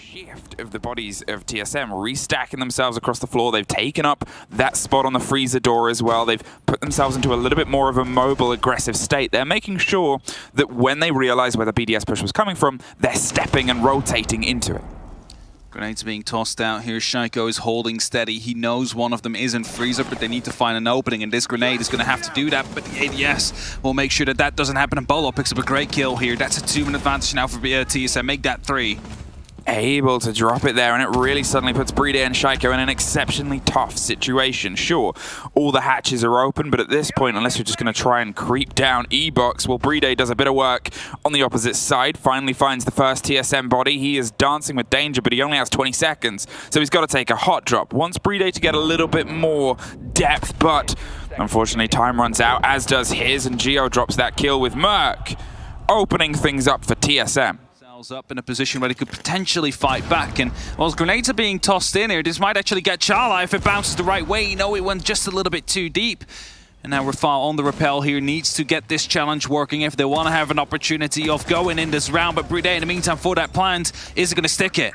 shift of the bodies of TSM, restacking themselves across the floor. They've taken up that spot on the freezer door as well. They've put themselves into a little bit more of a mobile, aggressive state. They're making sure that when they realize where the BDS push was coming from, they're stepping and rotating into it. Grenades being tossed out here. Shaiko is holding steady. He knows one of them is in freezer, but they need to find an opening, and this grenade is going to have to do that. But the ADS will make sure that that doesn't happen, and Bolo picks up a great kill here. That's a 2-minute advantage now for TSM. Make that 3. Able to drop it there, and it really suddenly puts BDS and Shaiko in an exceptionally tough situation. Sure, all the hatches are open, but at this point, unless you're just going to try and creep down E-Box, well, BDS does a bit of work on the opposite side, finally finds the first TSM body. He is dancing with danger, but he only has 20 seconds, so he's got to take a hot drop. Wants BDS to get a little bit more depth, but unfortunately, time runs out, as does his, and Geo drops that kill with Merc, opening things up for TSM. Up in a position where they could potentially fight back, and while grenades are being tossed in here, this might actually get Charla if it bounces the right way. You know, it went just a little bit too deep. And now Rafal on the rappel here needs to get this challenge working if they want to have an opportunity of going in this round. But BDS, in the meantime, for that plant, is going to stick it.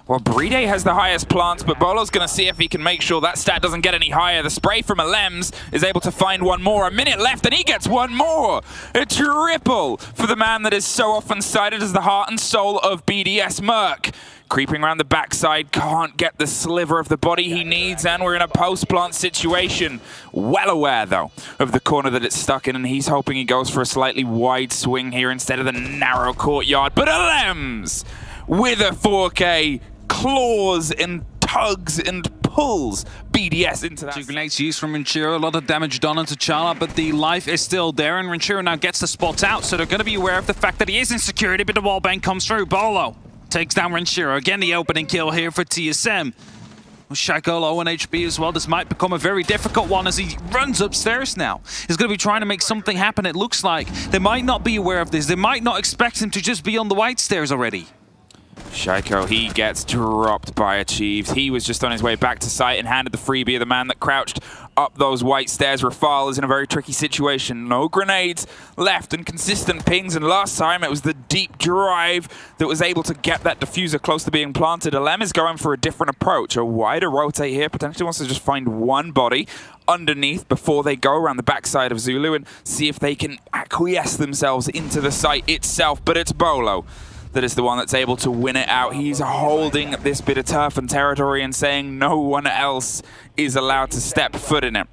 Well, BDS has the highest plants, but Bolo's going to see if he can make sure that stat doesn't get any higher. The spray from Alems is able to find one more. A minute left, and he gets one more. A triple for the man that is so often cited as the heart and soul of BDS. Merc creeping around the backside, can't get the sliver of the body he needs, and we're in a post-plant situation. Well aware, though, of the corner that it's stuck in, and he's hoping he goes for a slightly wide swing here instead of the narrow courtyard. But Alems with a 4K claws and tugs and pulls BDS into that. 2 grenades used from Renchiro, a lot of damage done onto Charla, but the life is still there, and Renchiro now gets the spot out, so they're going to be aware of the fact that he is in security, but the wallbang comes through. Bolo takes down Renchiro. Again, the opening kill here for TSM. With Shaiko low on HP as well, this might become a very difficult one as he runs upstairs now. He's going to be trying to make something happen, it looks like. They might not be aware of this. They might not expect him to just be on the white stairs already. Shaiko, he gets dropped by Achieves. He was just on his way back to site and handed the freebie of the man that crouched up those white stairs. Rafal is in a very tricky situation. No grenades left and consistent pings, and last time it was the deep drive that was able to get that diffuser close to being planted. Alem is going for a different approach, a wider rotate here. Potentially wants to just find one body underneath before they go around the backside of Zulu and see if they can acquiesce themselves into the site itself. But it's Bolo that is the one that's able to win it out. He's holding this bit of turf and territory and saying no one else is allowed to step foot in it.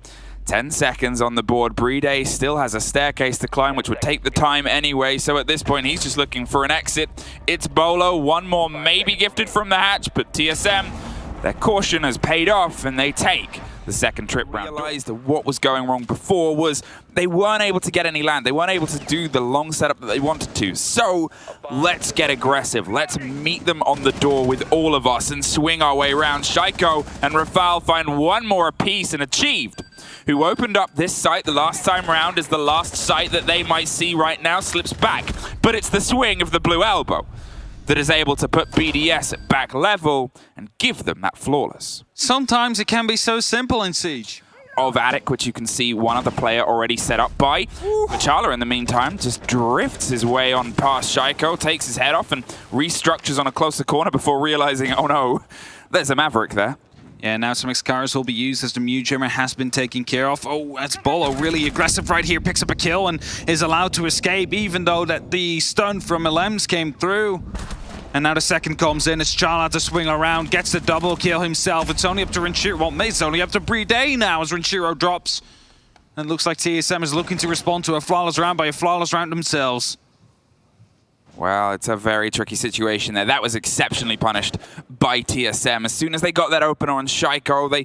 10 seconds on the board. BDS still has a staircase to climb, which would take the time anyway, so at this point he's just looking for an exit. It's Bolo, one more maybe gifted from the hatch, but TSM, their caution has paid off and they take the second trip round. Realized that what was going wrong before was they weren't able to get any land. They weren't able to do the long setup that they wanted to. So let's get aggressive. Let's meet them on the door with all of us and swing our way around. Shaiko and Rafal find one more apiece, and Achieved, who opened up this site the last time round, is the last site that they might see right now, slips back. But it's the swing of the blue elbow that is able to put BDS at back level and give them that flawless. Sometimes it can be so simple in Siege. Of Attic, which you can see one other player already set up by. Machala, in the meantime, just drifts his way on past Shaiko, takes his head off and restructures on a closer corner before realizing, oh no, there's a Maverick there. Yeah, now some Excaliburs will be used as the Mew Jammer has been taken care of. Oh, that's Bolo really aggressive right here, picks up a kill and is allowed to escape, even though that the stun from Alems came through. And now the second comes in, it's Charla to swing around, gets the double kill himself. It's only up to Renchiro, well, it's only up to BDS now as Renchiro drops. And it looks like TSM is looking to respond to a flawless round by a flawless round themselves. Well, it's a very tricky situation there. That was exceptionally punished by TSM. As soon as they got that opener on Shaiko, they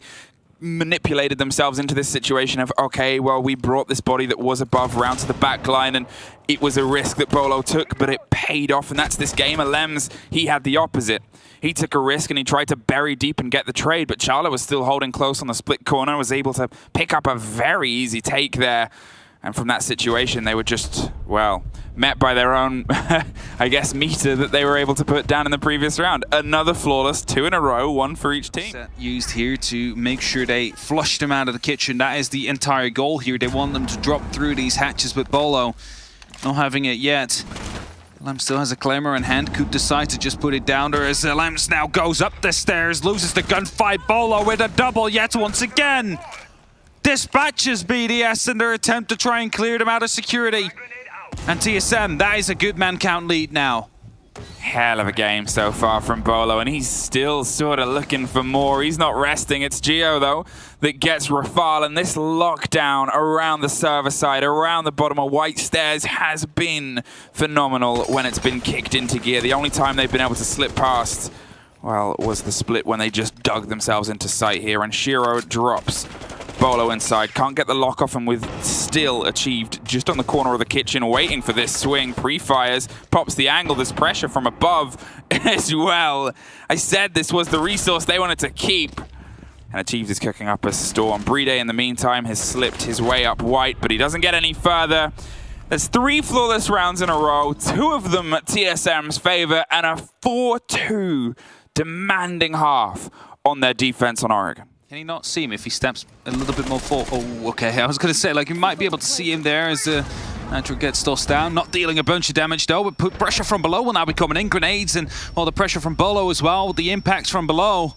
manipulated themselves into this situation of, okay, well, we brought this body that was above round to the back line, and it was a risk that Bolo took, but it paid off, and that's this game. Alems, he had the opposite. He took a risk and he tried to bury deep and get the trade, but Charla was still holding close on the split corner, was able to pick up a very easy take there. And from that situation, they were just, well, met by their own, I guess, meter that they were able to put down in the previous round. Another flawless, 2 in a row, 1 for each team. Set used here to make sure they flush them out of the kitchen. That is the entire goal here. They want them to drop through these hatches, but Bolo not having it yet. Lem still has a Claymore in hand, could decide to just put it down there as Lems now goes up the stairs, loses the gunfight. Bolo with a double yet once again. Dispatches BDS in their attempt to try and clear them out of security. And TSM, that is a good man count lead now. Hell of a game so far from Bolo, and he's still sort of looking for more. He's not resting. It's Gio, though, that gets Rafal, and this lockdown around the server side, around the bottom of White Stairs has been phenomenal when it's been kicked into gear. The only time they've been able to slip past, well, was the split when they just dug themselves into sight here, and Shiro drops Bolo inside. Can't get the lock off, and with still achieved just on the corner of the kitchen, waiting for this swing. Pre-fires, pops the angle. There's pressure from above as well. I said this was the resource they wanted to keep. And Achieved is cooking up a storm. Brede, in the meantime, has slipped his way up White, but he doesn't get any further. There's 3 flawless rounds in a row, 2 of them at TSM's favor, and a 4-2 demanding half on their defense on Oregon. Can he not see him if he steps a little bit more forward? Oh, okay. I was going to say, like, you might be able to see him there as Nitro gets tossed down. Not dealing a bunch of damage, though, but put pressure from below will now be coming in. Grenades and all the pressure from Bolo as well. The impacts from below.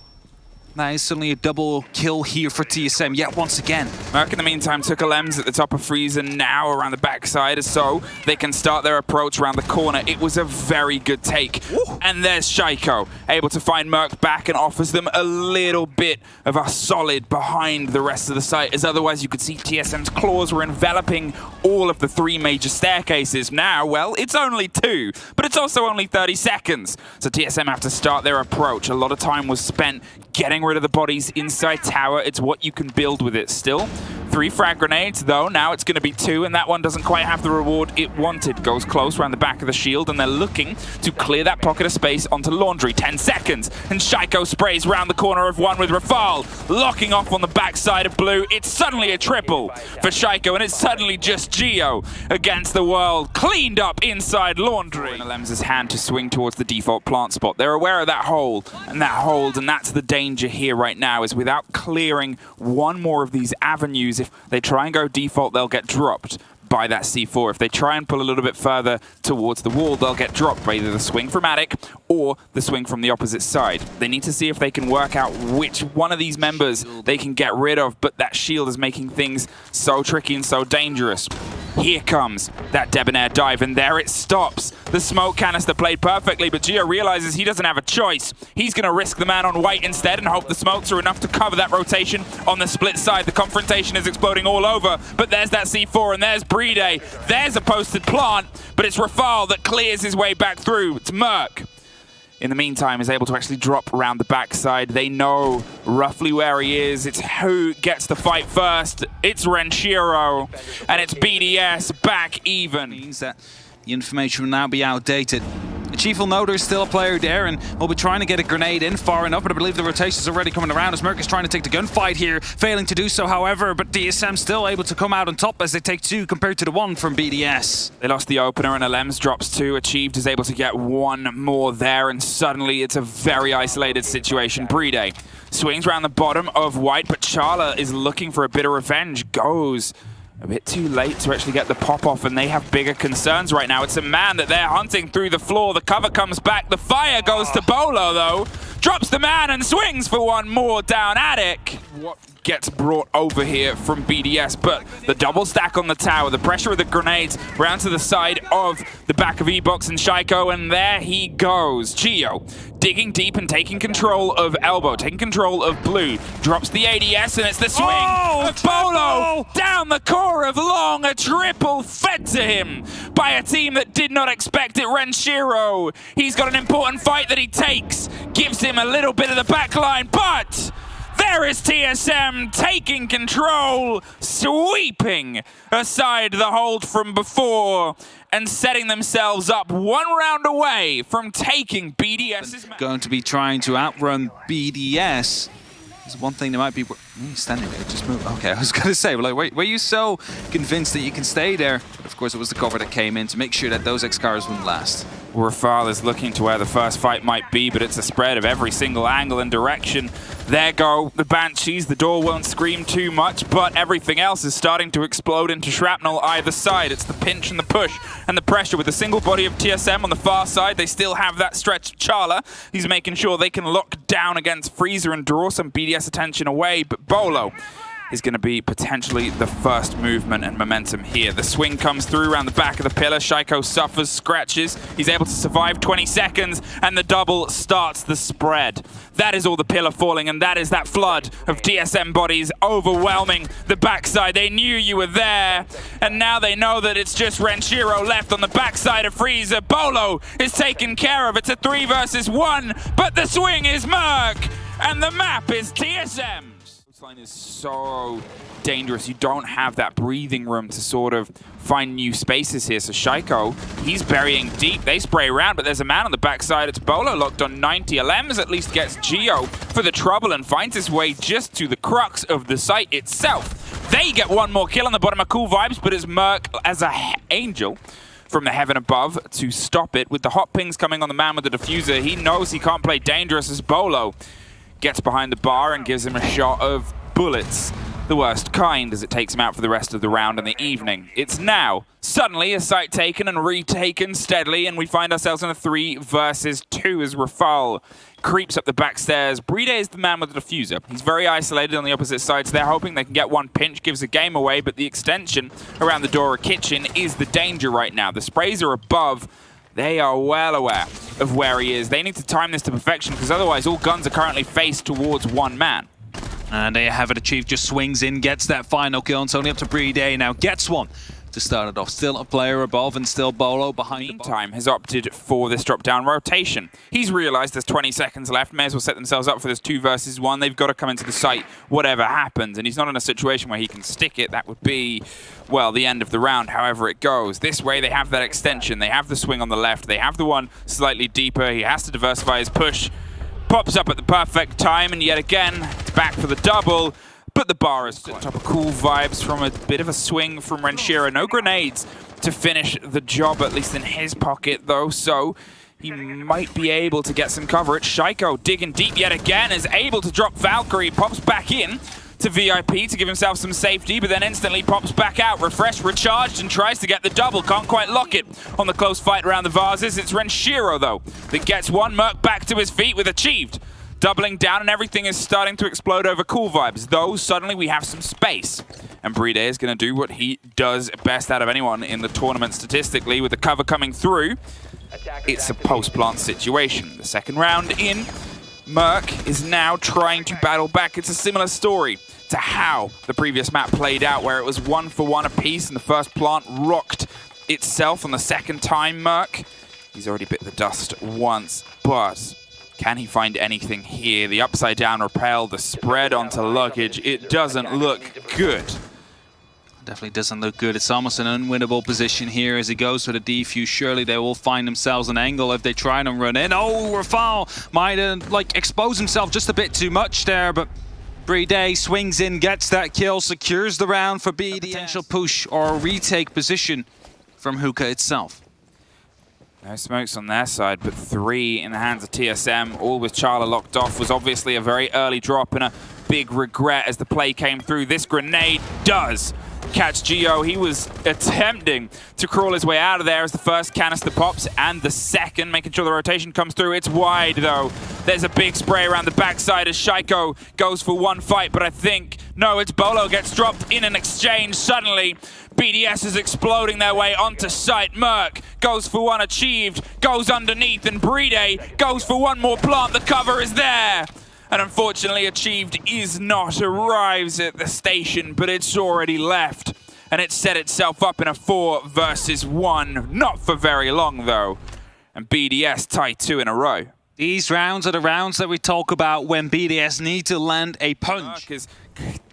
That is suddenly a double kill here for TSM yet once again. Merc, in the meantime, took a Lems at the top of Freeze, and now around the backside, so they can start their approach around the corner. It was a very good take. Ooh. And there's Shaiko, able to find Merc back and offers them a little bit of a solid behind the rest of the site, as otherwise you could see TSM's claws were enveloping all of the 3 major staircases. Now, well, it's only 2, but it's also only 30 seconds. So TSM have to start their approach. A lot of time was spent getting rid of the bodies inside tower. It's what you can build with it still. 3 frag grenades, though. Now it's going to be 2, and that one doesn't quite have the reward it wanted. Goes close around the back of the shield, and they're looking to clear that pocket of space onto Laundry. 10 seconds, and Shaiko sprays round the corner of one with Rafal, locking off on the backside of Blue. It's suddenly a triple for Shaiko, and it's suddenly just Gio against the world. Cleaned up inside Laundry. Lem's hand to swing towards the default plant spot. They're aware of that hole, and that's the danger here right now, is without clearing one more of these avenues, if they try and go default, they'll get dropped by that C4. If they try and pull a little bit further towards the wall, they'll get dropped by either the swing from Attic or the swing from the opposite side. They need to see if they can work out which one of these members they can get rid of, but that shield is making things so tricky and so dangerous. Here comes that debonair dive, and there it stops. The smoke canister played perfectly, but Gio realizes he doesn't have a choice. He's going to risk the man on White instead and hope the smokes are enough to cover that rotation on the split side. The confrontation is exploding all over, but there's that C4, and there's Brede. There's a posted plant, but it's Rafal that clears his way back through. It's Merc. In the meantime, is able to actually drop around the backside. They know roughly where he is. It's who gets the fight first. It's Renshiro, and it's BDS back even. Means that the information will now be outdated. The Chief will know there's still a player there, and will be trying to get a grenade in far enough, but I believe the rotation's already coming around as Merc is trying to take the gunfight here, failing to do so, however, but TSM still able to come out on top as they take 2 compared to the 1 from BDS. They lost the opener, and Alems drops 2. Achieved is able to get 1 more there, and suddenly it's a very isolated situation. Brede swings around the bottom of White, but Charla is looking for a bit of revenge. Goes a bit too late to actually get the pop-off, and they have bigger concerns right now. It's a man that they're hunting through the floor. The cover comes back. The fire goes to Bolo, though. Drops the man and swings for 1 more down Attic. What gets brought over here from BDS, but the double stack on the tower, the pressure of the grenades round to the side of the back of E-Box and Shaiko, and there he goes. Gio digging deep and taking control of Elbow, taking control of Blue, drops the ADS, and it's the swing of Bolo down the core of Long. A triple fed to him by a team that did not expect it. Renshiro, he's got an important fight that he takes, gives him a little bit of the backline, but there is TSM taking control, sweeping aside the hold from before, and setting themselves up 1 round away from taking BDS's match. Going to be trying to outrun BDS. There's one thing that might be... He's standing there, just move. Okay, I was going to say, like, were you so convinced that you can stay there? But of course, it was the cover that came in to make sure that those X-Cars wouldn't last. Rafal is looking to where the first fight might be, but it's a spread of every single angle and direction. There go the Banshees. The door won't scream too much, but everything else is starting to explode into shrapnel either side. It's the pinch and the push and the pressure with the single body of TSM on the far side. They still have that stretch. Charla, he's making sure they can lock down against Freezer and draw some BDS attention away, but Bolo is going to be potentially the first movement and momentum here. The swing comes through around the back of the pillar. Shaiko suffers, scratches. He's able to survive 20 seconds, and the double starts the spread. That is all the pillar falling, and that is that flood of TSM bodies overwhelming the backside. They knew you were there, and now they know that it's just Renshiro left on the backside of Freezer. Bolo is taken care of. It's a 3 versus 1, but the swing is Merc, and the map is TSM. This line is so dangerous. You don't have that breathing room to sort of find new spaces here. So Shaiko, he's burying deep. They spray around, but there's a man on the backside. It's Bolo locked on 90. Alems at least gets Geo for the trouble and finds his way just to the crux of the site itself. They get one more kill on the bottom of Cool Vibes, but it's Merc as a angel from the heaven above to stop it. With the hot pings coming on the man with the diffuser, he knows he can't play dangerous as Bolo gets behind the bar and gives him a shot of bullets, the worst kind, as it takes him out for the rest of the round and the evening. It's now suddenly a site taken and retaken steadily, and we find ourselves in a 3 versus 2 as Rafal creeps up the back stairs. Bride is the man with the diffuser. He's very isolated on the opposite side, so they're hoping they can get one pinch, gives the game away, but the extension around the door or kitchen is the danger right now. The sprays are above. They are well aware of where he is. They need to time this to perfection, because otherwise all guns are currently faced towards one man. And they have it achieved, just swings in, gets that final kill. It's only up to Bride now, gets one to start it off. Still a player above and still Bolo behind. Meantime has opted for this drop-down rotation. He's realized there's 20 seconds left, may as well set themselves up for this 2 versus 1. They've got to come into the site whatever happens, and he's not in a situation where he can stick it. That would be, well, the end of the round, however it goes. This way they have that extension, they have the swing on the left, they have the one slightly deeper. He has to diversify his push. Pops up at the perfect time, and yet again, it's back for the double. But the bar is top of Cool Vibes from a bit of a swing from Renshiro. No grenades to finish the job, at least in his pocket, though, so he might be able to get some coverage. Shaiko digging deep yet again, is able to drop Valkyrie, pops back in to VIP to give himself some safety, but then instantly pops back out, refreshed, recharged, and tries to get the double. Can't quite lock it on the close fight around the vases. It's Renshiro, though, that gets one. Merc back to his feet with achieved. Doubling down, and everything is starting to explode over Cool Vibes, though suddenly we have some space. And Bride is going to do what he does best out of anyone in the tournament statistically, with the cover coming through. It's a post-plant situation. The second round in, Merc is now trying to battle back. It's a similar story to how the previous map played out, where it was 1 for 1 apiece, and the first plant rocked itself on the second time. Merc, he's already bit the dust once, but can he find anything here? The upside down rappel, the spread onto luggage, it doesn't look good. Definitely doesn't look good. It's almost an unwinnable position here as he goes for the defuse. Surely they will find themselves an angle if they try and run in. Oh, Rafal might expose himself just a bit too much there, but Bride swings in, gets that kill, secures the round for BDS. A potential push or retake position from Hookah itself. No smokes on their side, but 3 in the hands of TSM, all with Charla locked off. Was obviously a very early drop and a big regret as the play came through. This grenade does catch Geo. He was attempting to crawl his way out of there as the first canister pops, and the second, making sure the rotation comes through. It's wide, though. There's a big spray around the backside as Shaiko goes for one fight, but I think, no, it's Bolo gets dropped in an exchange. Suddenly, BDS is exploding their way onto site. Merc goes for one achieved, goes underneath, and Bride goes for one more plant. The cover is there. And unfortunately, achieved is not. Arrives at the station, but it's already left. And it set itself up in a 4 versus 1. Not for very long, though. And BDS tie 2 in a row. These rounds are the rounds that we talk about when BDS need to land a punch. Merc is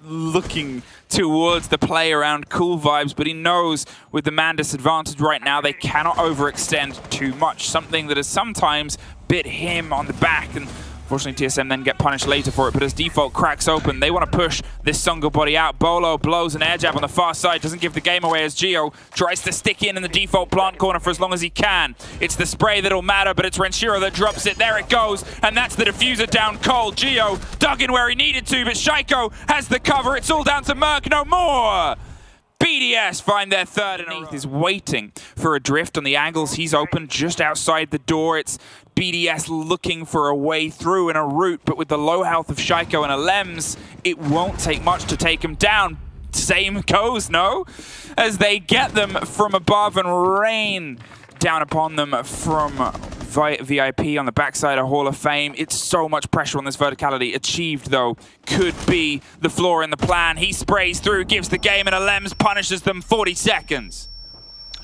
looking towards the play around Cool Vibes, but he knows with the man disadvantage right now, they cannot overextend too much. Something that has sometimes bit him on the back and Fortunately, TSM then get punished later for it, but as default cracks open, they want to push this Sungo body out. Bolo blows an air jab on the far side, doesn't give the game away as Gio tries to stick in the default plant corner for as long as he can. It's the spray that'll matter, but it's Renshiro that drops it. There it goes, and that's the diffuser down cold. Gio dug in where he needed to, but Shaiko has the cover. It's all down to Merc, no more! BDS find their third in a row. Is waiting for a drift on the angles. He's open just outside the door. It's BDS looking for a way through and a route, but with the low health of Shaiko and Alems, it won't take much to take him down. Same goes, no? As they get them from above and rain down upon them from VIP on the backside of Hall of Fame. It's so much pressure on this verticality. Achieved, though, could be the flaw in the plan. He sprays through, gives the game, and Alems punishes them 40 seconds.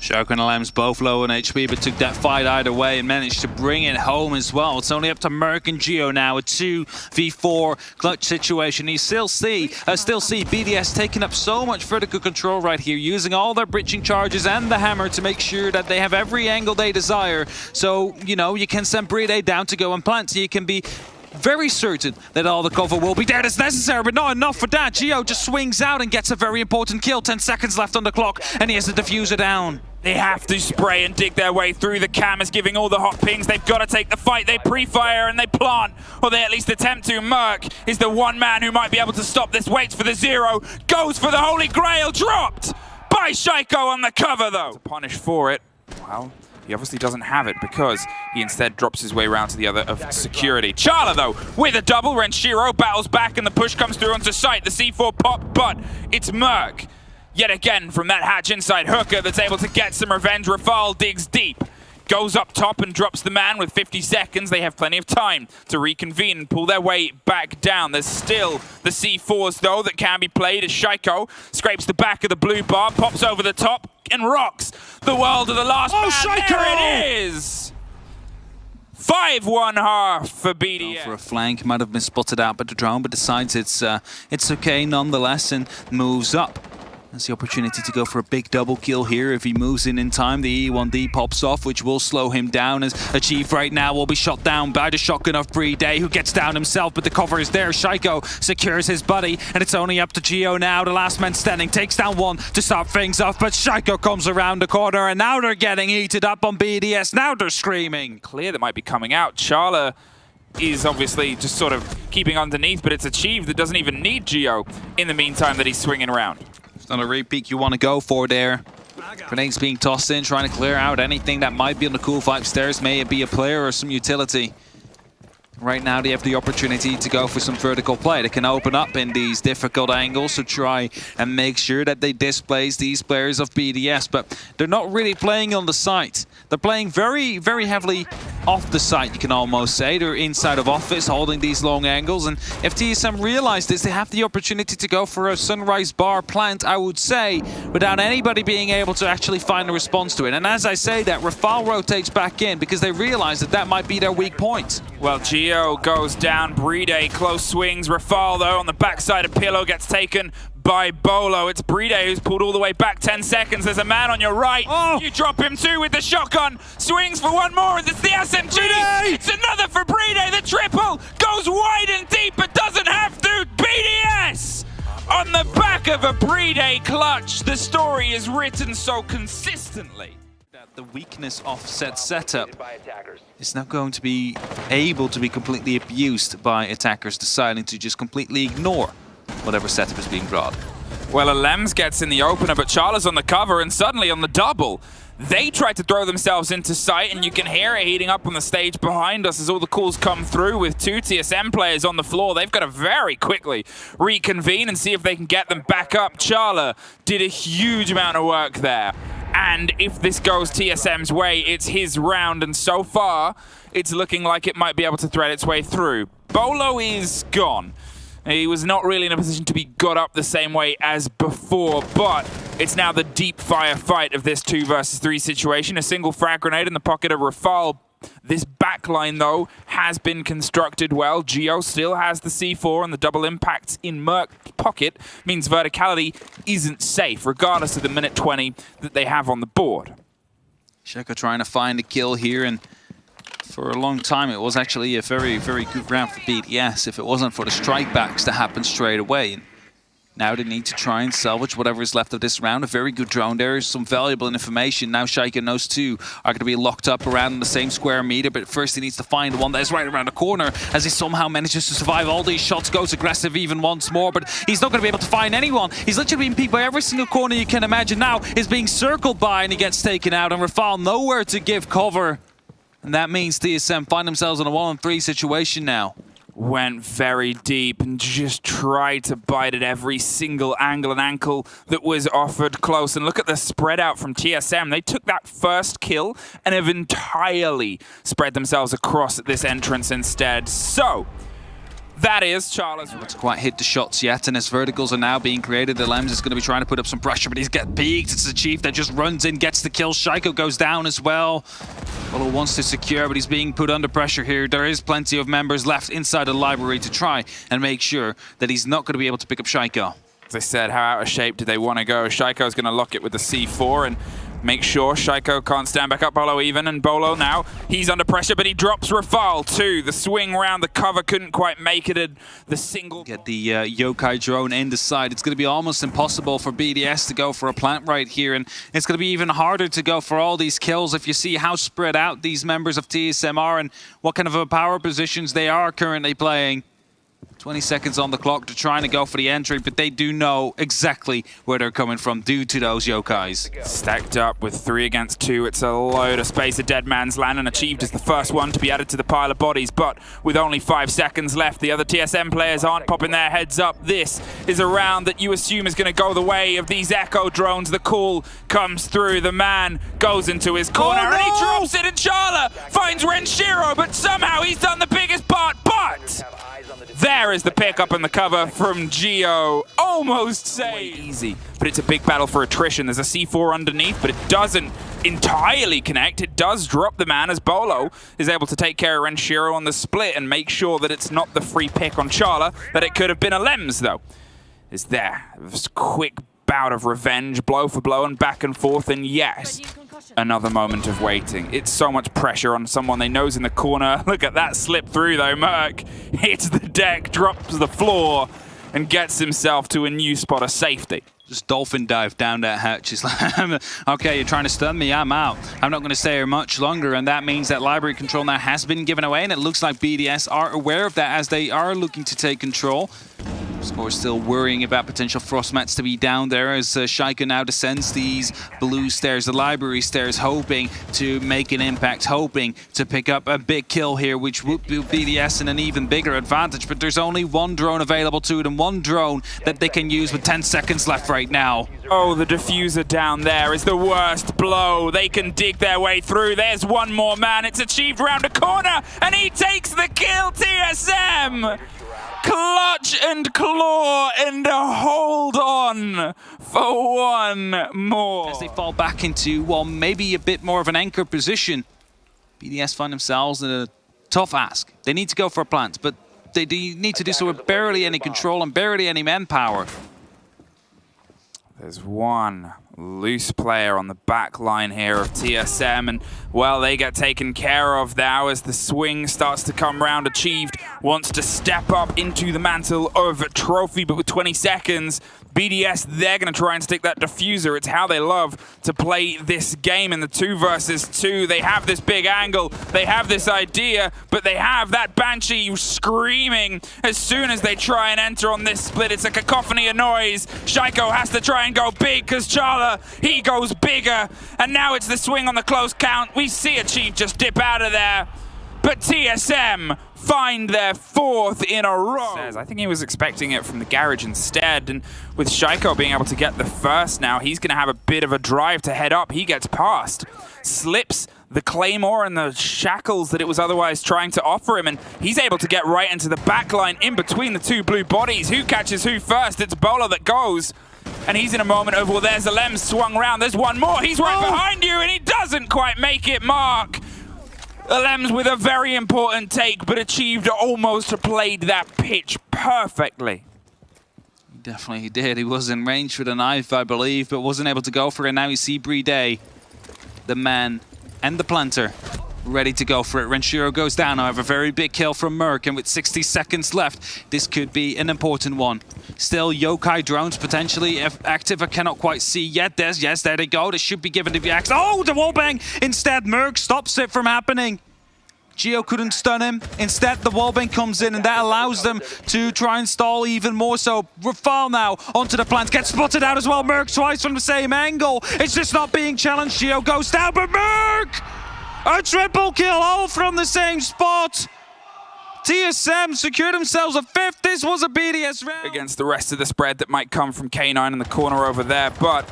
Shaiko and Alems both low on HP, but took that fight either way and managed to bring it home as well. It's only up to Merc and Gio now, a 2v4 clutch situation. You still see BDS taking up so much vertical control right here, using all their breaching charges and the hammer to make sure that they have every angle they desire. So, you know, you can send Bride down to go and plant, so you can be very certain that all the cover will be there as necessary, but not enough for that. Gio just swings out and gets a very important kill. 10 seconds left on the clock, and he has the diffuser down. They have to spray and dig their way through. The cam is giving all the hot pings. They've got to take the fight. They pre-fire and they plant, or they at least attempt to. Merc is the one man who might be able to stop this. Waits for the zero. Goes for the Holy Grail. Dropped by Shaiko on the cover, though. To punish for it, well, he obviously doesn't have it because he instead drops his way around to the other of security. Charla, though, with a double. Renshiro battles back and the push comes through onto site. The C4 pop, but it's Merc. Yet again, from that hatch inside Hooker that's able to get some revenge. Rafal digs deep, goes up top and drops the man with 50 seconds. They have plenty of time to reconvene and pull their way back down. There's still the C4s, though, that can be played as Shaiko scrapes the back of the blue bar, pops over the top, and rocks the world of the last man. Shaiko! There it is! 5-1 half for BDS. For a flank, might have been spotted out by the drone, but decides it's okay nonetheless and moves up. That's the opportunity to go for a big double kill here. If he moves in time, the E1D pops off, which will slow him down. As Achieve right now will be shot down by the shotgun of Bride, who gets down himself, but the cover is there. Shaiko secures his buddy, and it's only up to Gio now. The last man standing takes down one to start things off, but Shaiko comes around the corner, and now they're getting heated up on BDS. Now they're screaming. Clear that might be coming out. Charla is obviously just sort of keeping underneath, but it's Achieve that doesn't even need Gio in the meantime that he's swinging around. Not a repeat you want to go for there. Grenades being tossed in, trying to clear out anything that might be on the cool 5 stairs. May it be a player or some utility. Right now they have the opportunity to go for some vertical play. They can open up in these difficult angles to try and make sure that they displace these players of BDS, but they're not really playing on the site. They're playing very, very heavily off the site, you can almost say. They're inside of office, holding these long angles, and if TSM realize this, they have the opportunity to go for a sunrise bar plant, I would say, without anybody being able to actually find a response to it. And as I say that, Rafal rotates back in because they realize that that might be their weak point. Well, Gio goes down, Bride close swings. Rafal, though, on the backside of Pillow gets taken by Bolo. It's Bride who's pulled all the way back. 10 seconds. There's a man on your right. Oh. You drop him too with the shotgun. Swings for one more. It's the SMG. Bride. It's another for Bride. The triple goes wide and deep, but doesn't have to. BDS on the back of a Bride clutch. The story is written so consistently. The weakness offset setup is now going to be able to be completely abused by attackers deciding to just completely ignore whatever setup is being brought. Well, Alems gets in the opener, but Charla's on the cover, and suddenly on the double, they try to throw themselves into sight, and you can hear it heating up on the stage behind us as all the calls come through with 2 TSM players on the floor. They've got to very quickly reconvene and see if they can get them back up. Charla did a huge amount of work there. And if this goes TSM's way, it's his round, and so far, it's looking like it might be able to thread its way through. Bolo is gone. He was not really in a position to be got up the same way as before, but it's now the deep fire fight of this 2 versus 3 situation. A single frag grenade in the pocket of Rafal. This backline, though, has been constructed well. Gio still has the C4, and the double impacts in Merc's pocket means verticality isn't safe, regardless of the minute 20 that they have on the board. Shaiko trying to find a kill here and For a long time, it was actually a very, very good round for BDS if it wasn't for the strikebacks to happen straight away. And now they need to try and salvage whatever is left of this round. A very good drone. There is some valuable information. Now Shaika and those two are going to be locked up around the same square meter, but first he needs to find the one that is right around the corner as he somehow manages to survive all these shots, goes aggressive even once more, but he's not going to be able to find anyone. He's literally being peeked by every single corner you can imagine now. Is being circled by and he gets taken out, and Rafal nowhere to give cover. And that means TSM find themselves in a 1-on-3 situation now. Went very deep and just tried to bite at every single angle and ankle that was offered close. And look at the spread out from TSM. They took that first kill and have entirely spread themselves across this entrance instead. So that is Charla's. It's quite hit the shots yet, and as verticals are now being created, the Lems is going to be trying to put up some pressure, but he's get peeked. It's the Chief that just runs in, gets the kill. Shaiko goes down as well. Bolo wants to secure, but he's being put under pressure here. There is plenty of members left inside the library to try and make sure that he's not going to be able to pick up Shaiko. As I said, how out of shape do they want to go? Shaiko's going to lock it with the C4 and make sure Shaiko can't stand back up. Bolo even, and Bolo now, he's under pressure, but he drops Rafal too. The swing round the cover couldn't quite make it. The single... Get the Yokai drone in the side. It's going to be almost impossible for BDS to go for a plant right here, and it's going to be even harder to go for all these kills if you see how spread out these members of TSM are and what kind of a power positions they are currently playing. 20 seconds on the clock to trying to go for the entry, but they do know exactly where they're coming from due to those Yokais. Stacked up with 3 against 2, it's a load of space. A dead man's land, and Achieved is the first one to be added to the pile of bodies, but with only 5 seconds left, the other TSM players aren't popping their heads up. This is a round that you assume is going to go the way of these Echo drones. The call comes through, the man goes into his corner, and he drops it, and Charla finds Renshiro, but somehow he's done the biggest part, but... There is the pick up in the cover from Geo. Almost saved. Easy, but it's a big battle for attrition. There's a C4 underneath, but it doesn't entirely connect. It does drop the man as Bolo is able to take care of Renshiro on the split and make sure that it's not the free pick on Charla, that it could have been a Lems, though. Is there. This quick bout of revenge, blow for blow and back and forth, and yes, another moment of waiting. It's so much pressure on someone they know's in the corner. Look at that slip through though. Merc hits the deck, drops the floor, and gets himself to a new spot of safety. Just dolphin dive down that hatch. He's like, okay, you're trying to stun me, I'm out. I'm not going to stay here much longer, and that means that library control now has been given away, and it looks like BDS are aware of that as they are looking to take control. Score still worrying about potential frost mats to be down there as Shaika now descends these blue stairs, the library stairs, hoping to make an impact, hoping to pick up a big kill here, which would be BDS in an even bigger advantage. But there's only one drone available to them, one drone that they can use with 10 seconds left right now. Oh, the diffuser down there is the worst blow. They can dig their way through. There's one more man. It's Achieved round a corner, and he takes the kill, TSM! Clutch and claw and hold on for one more. As they fall back into, well, maybe a bit more of an anchor position, BDS find themselves in a tough ask. They need to go for a plant, but they need to do so with barely any control and barely any manpower. There's one loose player on the back line here of TSM, and well, they get taken care of now as the swing starts to come round. Achieved wants to step up into the mantle of a trophy, but with 20 seconds, BDS, they're going to try and stick that diffuser. It's how they love to play this game in the 2 versus 2. They have this big angle, they have this idea, but they have that Banshee screaming as soon as they try and enter on this split. It's a cacophony of noise. Shaiko has to try and go big because Charla, he goes bigger. And now it's the swing on the close count. We see Achieve just dip out of there. But TSM find their 4th in a row. I think he was expecting it from the garage instead, and with Shaiko being able to get the first now, he's going to have a bit of a drive to head up. He gets past, slips the claymore and the shackles that it was otherwise trying to offer him, and he's able to get right into the back line in between the 2 blue bodies. Who catches who first? It's Bolo that goes. And he's in a moment of, well, there's a Lem swung round. There's one more. He's right behind you, and he doesn't quite make it, Mark. Lems with a very important take, but Achieved almost played that pitch perfectly. He definitely did. He was in range for the knife, I believe, but wasn't able to go for it. Now you see Brede, the man, and the planter ready to go for it. Renshiro goes down, however, very big kill from Merc, and with 60 seconds left, this could be an important one. Still, Yokai drones potentially active. I cannot quite see yet. Yes, there they go. This should be given to VX. Oh, the wallbang! Instead, Merc stops it from happening. Geo couldn't stun him. Instead, the wallbang comes in, and that allows them to try and stall even more so. Rafal now onto the plant, gets spotted out as well. Merc twice from the same angle. It's just not being challenged. Geo goes down, but Merc! A triple kill, all from the same spot. TSM secured themselves a fifth. This was a BDS round. Against the rest of the spread that might come from K9 in the corner over there, but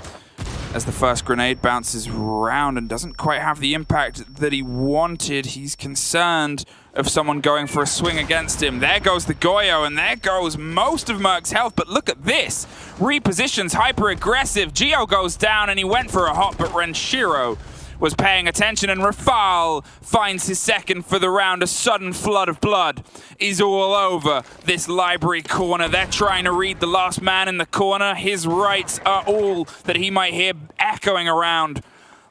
as the first grenade bounces round and doesn't quite have the impact that he wanted, he's concerned of someone going for a swing against him. There goes the Goyo, and there goes most of Merc's health, but look at this. Repositions, hyper-aggressive. Geo goes down, and he went for a hop, but Renshiro was paying attention, and Rafal finds his second for the round. A sudden flood of blood is all over this library corner. They're trying to read the last man in the corner. His rights are all that he might hear echoing around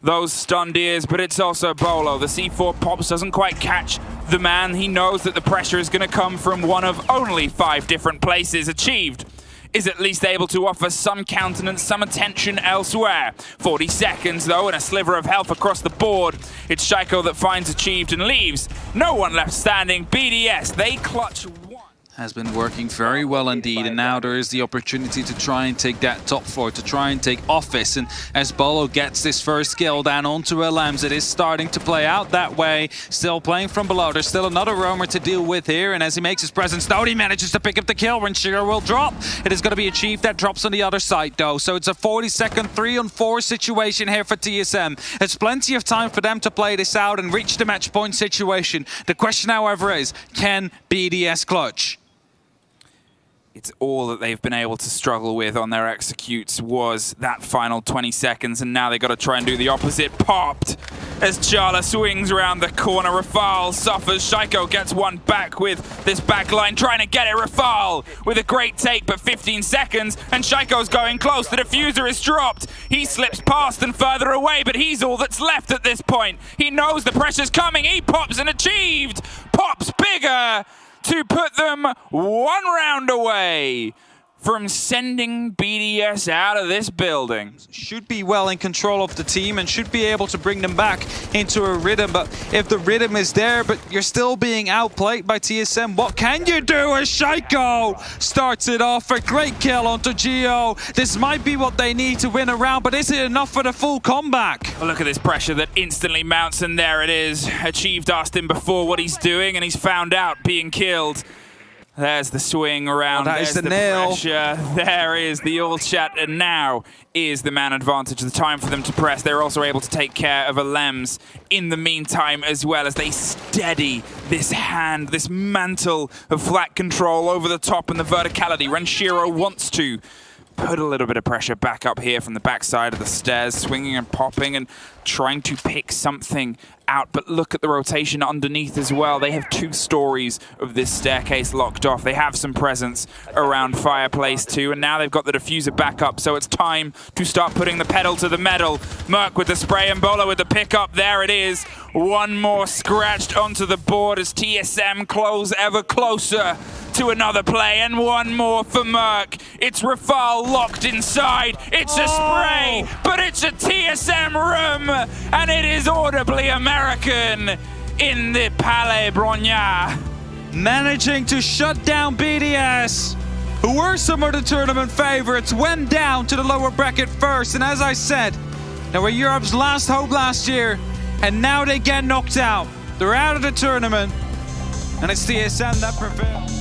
those stunned ears, but it's also Bolo. The C4 pops, doesn't quite catch the man. He knows that the pressure is going to come from one of only 5 different places. Achieved is at least able to offer some countenance, some attention elsewhere. 40 seconds though, and a sliver of health across the board. It's Shaiko that finds Achieved and leaves no one left standing. BDS, they clutch one. Has been working very well indeed, and now there is the opportunity to try and take that top floor, to try and take office. And as Bolo gets this first kill down onto Elems, it is starting to play out that way. Still playing from below. There's still another roamer to deal with here, and as he makes his presence known, he manages to pick up the kill. Renshiro will drop. It is going to be Achieved that drops on the other side though, so it's a 40-second 3-on-4 situation here for TSM. There's plenty of time for them to play this out and reach the match point situation. The question, however, is, can BDS clutch? It's all that they've been able to struggle with on their executes was that final 20 seconds, and now they've got to try and do the opposite. Popped as Charla swings around the corner. Rafal suffers. Shaiko gets one back with this back line, trying to get it. Rafal with a great take, but 15 seconds, and Shaiko's going close. The diffuser is dropped. He slips past and further away, but he's all that's left at this point. He knows the pressure's coming. He pops, and Achieved pops bigger to put them one round away from sending BDS out of this building. Should be well in control of the team and should be able to bring them back into a rhythm. But if the rhythm is there, but you're still being outplayed by TSM, what can you do as Shaiko starts it off? A great kill onto Geo. This might be what they need to win a round, but is it enough for the full comeback? Well, look at this pressure that instantly mounts, and there it is. Achieved asked him before what he's doing, and he's found out, being killed. There's the swing around, there's the nail. Pressure. There is the all chat, and now is the man advantage. The time for them to press. They're also able to take care of Elems in the meantime, as well as they steady this hand, this mantle of flat control over the top and the verticality. Renshiro wants to put a little bit of pressure back up here from the backside of the stairs, swinging and popping and trying to pick something out. But look at the rotation underneath as well. They have 2 stories of this staircase locked off. They have some presence around Fireplace too, and now they've got the diffuser back up, so it's time to start putting the pedal to the metal. Merc with the spray and Bolo with the pickup. There it is. One more scratched onto the board as TSM close ever closer to another play, and one more for Merc. It's Rafal locked inside. It's a spray, but it's a TSM room, and it is audibly American in the Palais Brognard. Managing to shut down BDS, who were some of the tournament favorites, went down to the lower bracket first, and as I said, they were Europe's last hope last year, and now they get knocked out. They're out of the tournament, and it's TSM that prevails.